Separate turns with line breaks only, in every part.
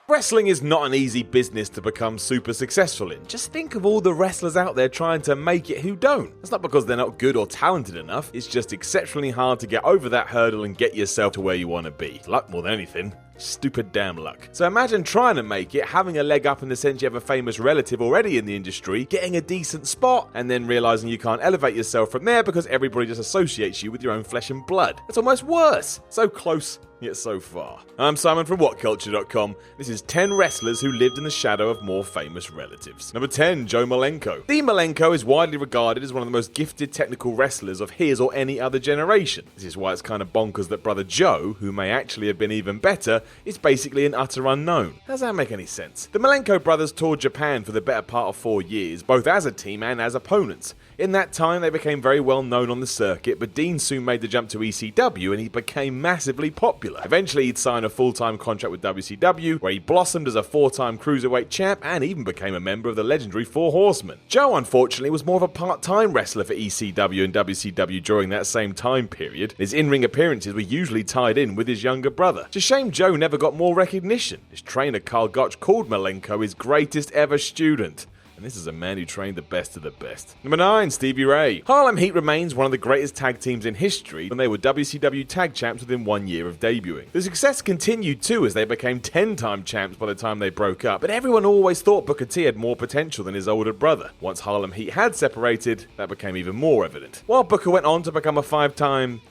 Wrestling is not an easy business to become super successful in. Just think of all the wrestlers out there trying to make it who don't. It's not because they're not good or talented enough, it's just exceptionally hard to get over that hurdle and get yourself to where you want to be. Luck more than anything. Stupid damn luck. So imagine trying to make it, having a leg up in the sense you have a famous relative already in the industry, getting a decent spot, and then realizing you can't elevate yourself from there because everybody just associates you with your own flesh and blood. It's almost worse. So close, yet so far. I'm Simon from WhatCulture.com. This is 10 wrestlers who lived in the shadow of more famous relatives. Number 10, Joe Malenko. The Malenko is widely regarded as one of the most gifted technical wrestlers of his or any other generation. This is why it's kind of bonkers that brother Joe, who may actually have been even better, is basically an utter unknown. How does that make any sense? The Malenko brothers toured Japan for the better part of 4 years, both as a team and as opponents. In that time, they became very well known on the circuit, but Dean soon made the jump to ECW and he became massively popular. Eventually, he'd sign a full-time contract with WCW, where he blossomed as a 4-time Cruiserweight champ and even became a member of the legendary Four Horsemen. Joe, unfortunately, was more of a part-time wrestler for ECW and WCW during that same time period. His in-ring appearances were usually tied in with his younger brother. It's a shame Joe never got more recognition. His trainer Carl Gotch called Malenko his greatest ever student. And this is a man who trained the best of the best. Number 9, Stevie Ray. Harlem Heat remains one of the greatest tag teams in history, and they were WCW tag champs within 1 year of debuting. The success continued too as they became 10-time champs by the time they broke up, but everyone always thought Booker T had more potential than his older brother. Once Harlem Heat had separated, that became even more evident. While Booker went on to become a five-time,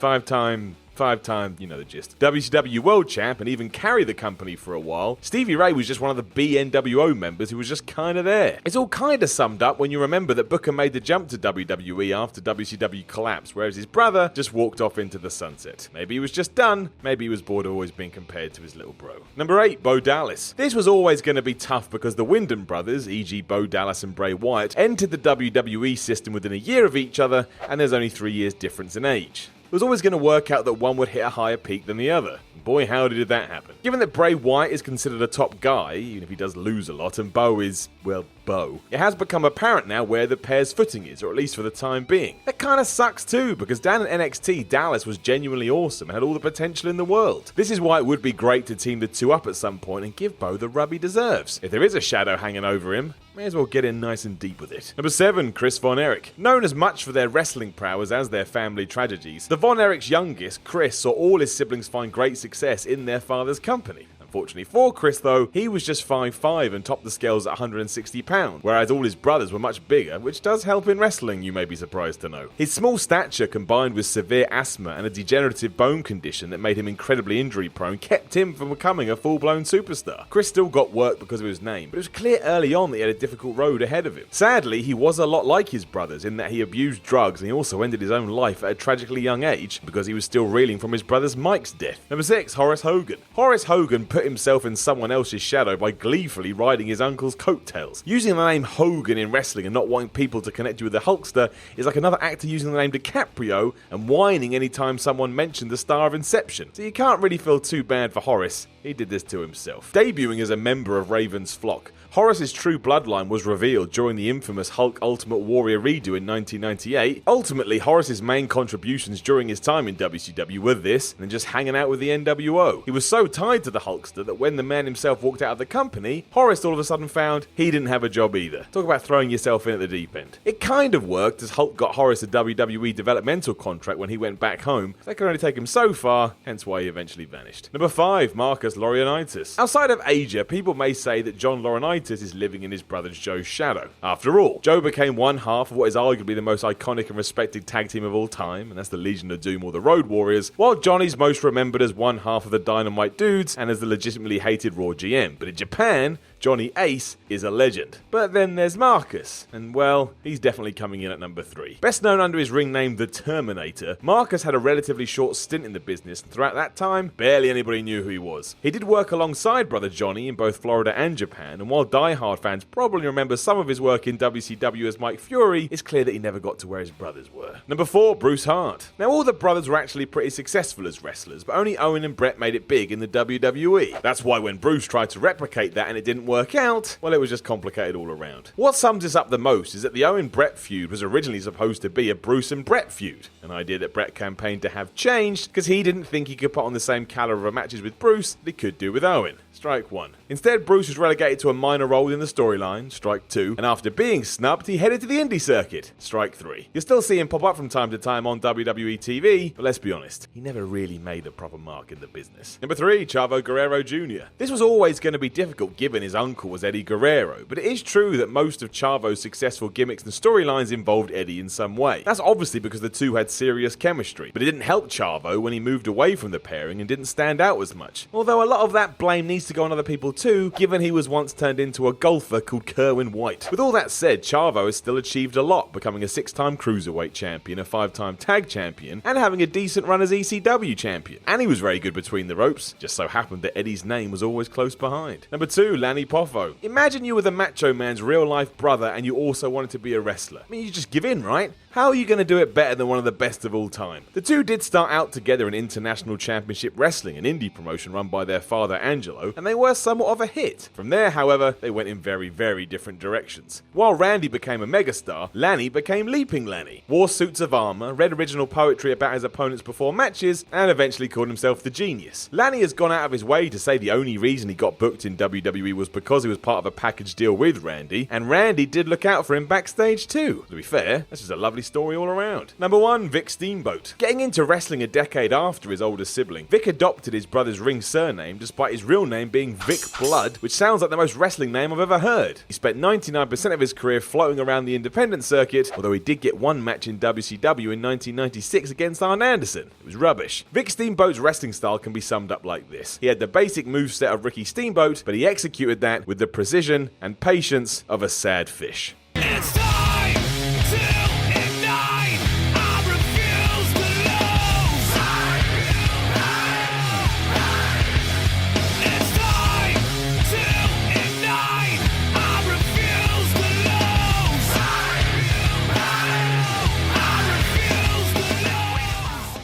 you know the gist, WCW World Champ and even carry the company for a while, Stevie Ray was just one of the BNWO members who was just kinda there. It's all kinda summed up when you remember that Booker made the jump to WWE after WCW collapsed, whereas his brother just walked off into the sunset. Maybe he was just done, maybe he was bored of always being compared to his little bro. Number 8, Bo Dallas. This was always going to be tough because the Wyndham brothers, e.g. Bo Dallas and Bray Wyatt, entered the WWE system within a year of each other, and there's only 3 years difference in age. It was always going to work out that one would hit a higher peak than the other. Boy, howdy did that happen. Given that Bray Wyatt is considered a top guy, even if he does lose a lot, and Bo is, well, Bo, it has become apparent now where the pair's footing is, or at least for the time being. That kinda sucks too, because down in NXT, Dallas was genuinely awesome and had all the potential in the world. This is why it would be great to team the two up at some point and give Bo the rub he deserves. If there is a shadow hanging over him, may as well get in nice and deep with it. Number 7, Chris Von Erich. Known as much for their wrestling prowess as their family tragedies, the Von Erich's youngest, Chris, saw all his siblings find great success in their father's company. Unfortunately for Chris though, he was just 5'5" and topped the scales at 160 pounds, whereas all his brothers were much bigger, which does help in wrestling, you may be surprised to know. His small stature combined with severe asthma and a degenerative bone condition that made him incredibly injury prone kept him from becoming a full-blown superstar. Chris still got work because of his name, but it was clear early on that he had a difficult road ahead of him. Sadly, he was a lot like his brothers in that he abused drugs and he also ended his own life at a tragically young age because he was still reeling from his brother's Mike's death. Number 6, Horace Hogan. Horace Hogan put himself in someone else's shadow by gleefully riding his uncle's coattails. Using the name Hogan in wrestling and not wanting people to connect you with the Hulkster is like another actor using the name DiCaprio and whining anytime someone mentioned the star of Inception. So you can't really feel too bad for Horace. He did this to himself. Debuting as a member of Raven's flock, Horace's true bloodline was revealed during the infamous Hulk Ultimate Warrior redo in 1998. Ultimately, Horace's main contributions during his time in WCW were this, and just hanging out with the NWO. He was so tied to the Hulkster that when the man himself walked out of the company, Horace all of a sudden found he didn't have a job either. Talk about throwing yourself in at the deep end. It kind of worked as Hulk got Horace a WWE developmental contract when he went back home. That could only take him so far, hence why he eventually vanished. Number 5, Marcus Laurinaitis. Outside of Asia, people may say that John Laurinaitis is living in his brother Joe's shadow. After all, Joe became one half of what is arguably the most iconic and respected tag team of all time, and that's the Legion of Doom or the Road Warriors, while Johnny's most remembered as one half of the Dynamite Dudes and as the legitimately hated Raw GM. But in Japan, Johnny Ace is a legend. But then there's Marcus, and well, he's definitely coming in at number 3. Best known under his ring name The Terminator, Marcus had a relatively short stint in the business, and throughout that time, barely anybody knew who he was. He did work alongside brother Johnny in both Florida and Japan, and while die-hard fans probably remember some of his work in WCW as Mike Fury, it's clear that he never got to where his brothers were. Number 4, Bruce Hart. Now all the brothers were actually pretty successful as wrestlers, but only Owen and Brett made it big in the WWE. That's why when Bruce tried to replicate that and it didn't didn't work out, well, it was just complicated all around. What sums this up the most is that the Owen-Bret feud was originally supposed to be a Bruce and Bret feud, an idea that Bret campaigned to have changed because he didn't think he could put on the same caliber of matches with Bruce that he could do with Owen. Strike one. Instead, Bruce was relegated to a minor role in the storyline, strike two, and after being snubbed, he headed to the indie circuit, strike three. You'll still see him pop up from time to time on WWE TV, but let's be honest, he never really made a proper mark in the business. Number 3, Chavo Guerrero Jr. This was always going to be difficult given his uncle was Eddie Guerrero, but it is true that most of Chavo's successful gimmicks and storylines involved Eddie in some way. That's obviously because the two had serious chemistry, but it didn't help Chavo when he moved away from the pairing and didn't stand out as much. Although a lot of that blame needs to go on other people too, given he was once turned into a golfer called Kerwin White. With all that said, Chavo has still achieved a lot, becoming a 6-time Cruiserweight champion, a 5-time Tag champion, and having a decent run as ECW champion. And he was very good between the ropes, just so happened that Eddie's name was always close behind. Number 2, Lanny Poffo. Imagine you were the Macho Man's real-life brother and you also wanted to be a wrestler. I mean, you just give in, right? How are you going to do it better than one of the best of all time? The two did start out together in International Championship Wrestling, an indie promotion run by their father Angelo, and they were somewhat of a hit. From there, however, they went in very, very different directions. While Randy became a megastar, Lanny became Leaping Lanny, wore suits of armor, read original poetry about his opponents before matches, and eventually called himself the Genius. Lanny has gone out of his way to say the only reason he got booked in WWE was because he was part of a package deal with Randy, and Randy did look out for him backstage too. To be fair, this is a lovely story all around. Number 1, Vic Steamboat. Getting into wrestling a decade after his older sibling, Vic adopted his brother's ring surname despite his real name being Vic Blood, which sounds like the most wrestling name I've ever heard. He spent 99% of his career floating around the independent circuit, although he did get one match in WCW in 1996 against Arn Anderson. It was rubbish. Vic Steamboat's wrestling style can be summed up like this. He had the basic moveset of Ricky Steamboat, but he executed that with the precision and patience of a sad fish.